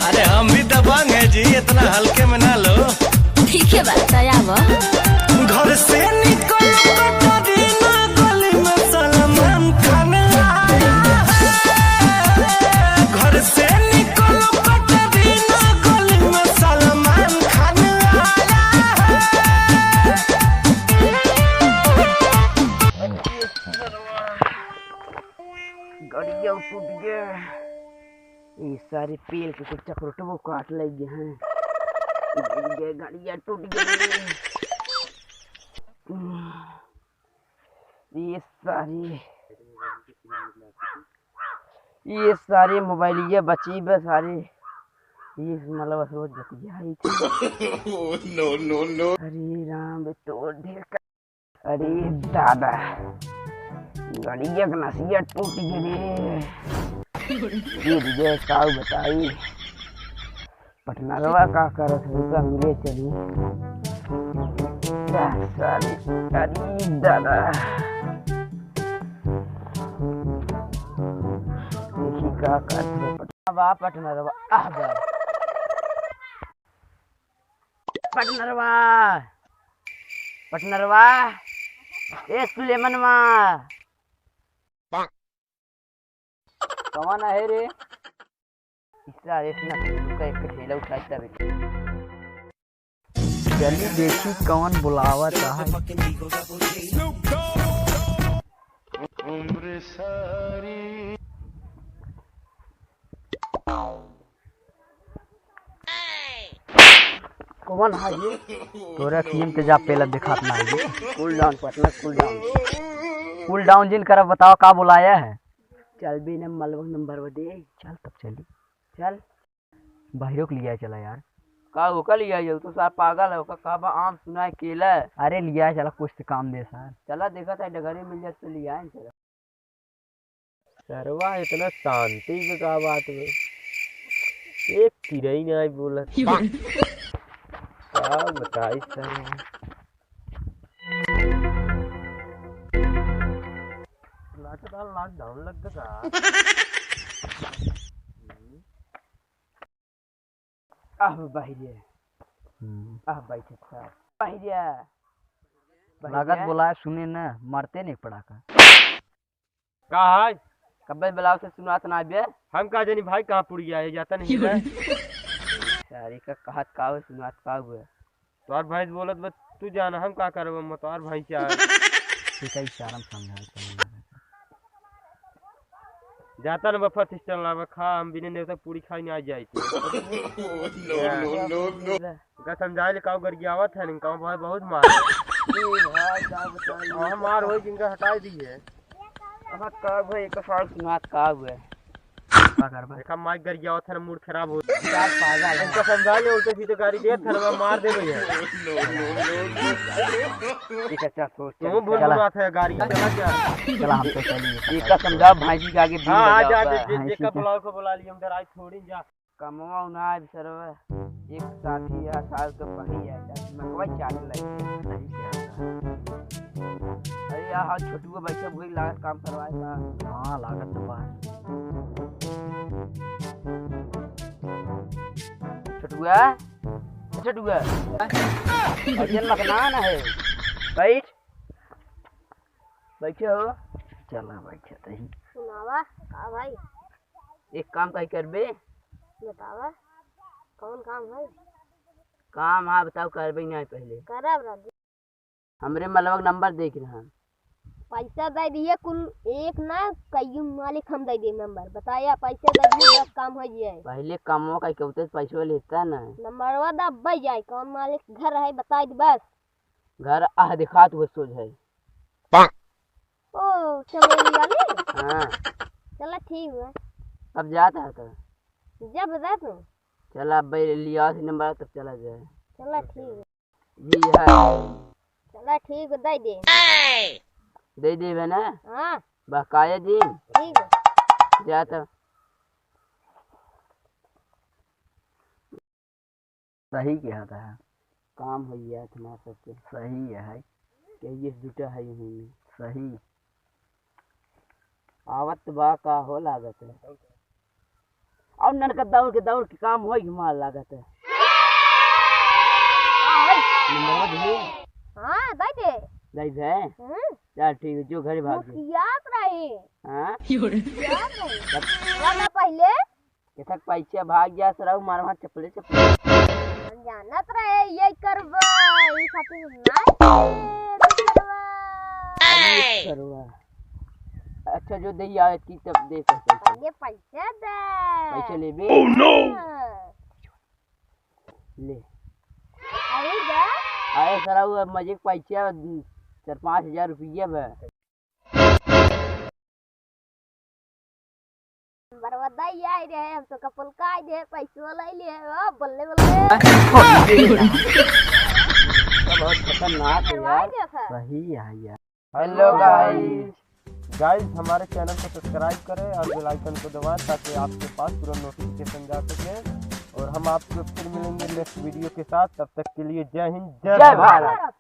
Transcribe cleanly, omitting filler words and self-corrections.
अरे हम भी दबंग है जी, इतना हल्के में ना लो। ठीक है बात आया घर से निकल कटरीना गली में सलमान खान आया है। घर से निकल कटरीना गली में सलमान खान आया है। गाड़िया टूट गया, ये सारे पेड़ के कुछ चक्रोटों काट लग गए हैं, गाड़िया टूट गई। ये सारे मोबाइल ये बची बस सारे ये मतलब रोज बतिया ही थी। नो नो नो अरे राम तोड़ दे। अरे दादा गाड़िया का नसिया टूट गई। ये काऊ बताई पटनरवा का करत रुका मिले चली। अरे दादा देखी का करते पटनरवा पटनरवा पटनरवा पटनरवा ए सुलेमनवा कौन है रे? इसरा रेसना का एक ठेला उठाता बेटा। चलिए देखी कौन बुलावा है। उम्र सारी कौन है ये? तोरा टीम ते जा पहले दिखात ना है। Cool down Patna cool down जिन कर बताओ का बुलाया है। चल भी न मलबक नंबर दे। चल तब चली चल बाहरों के लिया चला यार। का होका लिया जाओ तो सार पागल है का बा आम सुना केला। अरे लिया चला कुछ तो काम दे सार। चला देखा था डगरे मिल जाए तो लिया चला। सरवा इतना शांति के का बात है, एक चिड़ई नहीं बोला क्या बताई सर। लॉकडाउन लग गया बाहरिया बैठे बाहरिया लागत बोला सुने न मरते नहीं पड़ा का है कब्बे बुलाओ से सुना सुना बे। हम का जानी भाई कहाँ पुड़ गया है जाता नहीं है। सारी का कहत का हुए सुनात का हुए तोर भाई बोलत बस तू जाना हम का करब हम तोर भाई क्या ठीक है इशारा समझा जाता न बफर सिस्टम लावा खा हम बिने नेवता पूरी खाई नहीं आ जाई का समझा ले काऊ कर आवत है नहीं काऊ भाई बहुत मार भाई का बताई हां मार होई जिनका हटा दी है। कहत का भाई एक साल सुनात का हुए का करबा देखा माइक कर गया था मूड खराब हो चार पागल इनका समझा ले उल्टे सीधे गाड़ी दे थरवा मार दे भैया। ठीक है चल सोच तू भूल रहा था गाड़ी चला क्या चला हम तो चलिए एक का समझा भाई जी के आगे हां आ जा जेका बुलाओ को बुला लिया हम डराई छोड़ी जा कमवा ना सरवा एक साथी या साल तो पही है मैं कोई चाट लाई नहीं क्या। अरे यार छोटू बच्चा वही लागत काम करवाए था। हां लागत तो बाहर छोटुआ छोटुआ अजन लगना ना है बैठ बैठे हो चला बैठे तही सुनावा का भाई एक काम कहीं करबे बतावा कौन काम है? काम हाँ बताओ करबे नहीं पहले करब राजू हमरे मलबक नंबर देख रहा पैसा दे दिए कुल एक ना कई मालिक हम दे दे नंबर बताया पैसा दे दिए 10 काम हो जाए। पहले कामों का कहते पैसा लेता ना नंबरवा दब जाए कौन मालिक घर है बता दे बस। घर आह दिखात वो सोच है ओ चमेली वाली हाँ चला ठीक है अब जाता है तो जब बता तू चला भाई लिया नंबर तब चला जाए। चला ठीक है जी है चला ठीक है दे दे ना हाँ बकाया जी ठीक है जाता सही क्या था काम हो गया तुम्हारा सबसे सही है कहिए जुटा है यही सही आवत बा का हो लागत है और ननका दौड़ के काम हो माल लागत है नंबर दिए हाँ दे दे दई दे चल ठीक है जो घर भाग गए याद रहे हां याद रहे वाला पहले केथक पैसा भाग गया सराउ मारवा चपले जानत रहे ये करवा ई खातिर ना करवा अच्छा जो दई आवे की तब दे पैसा ये पैसा दे पैसा ले बे ओह नो ले अरे जा आए सराउ मजे पैसा 4-5 हजार रुपया बे बरवदा आई रहे हम तो कपल का आई दे पैसा ले लिए ओ बल्ले बल्ले बहुत खतरनाक है यार देखा सही है यार हेलो गाइस हमारे चैनल को सब्सक्राइब करें और बेल आइकन को दबाएं ताकि आपके पास तुरंत नोटिफिकेशन जा सके और हम आपको फिर मिलेंगे नेक्स्ट वीडियो के साथ। तब तक के लिए जय हिंद जय भारत।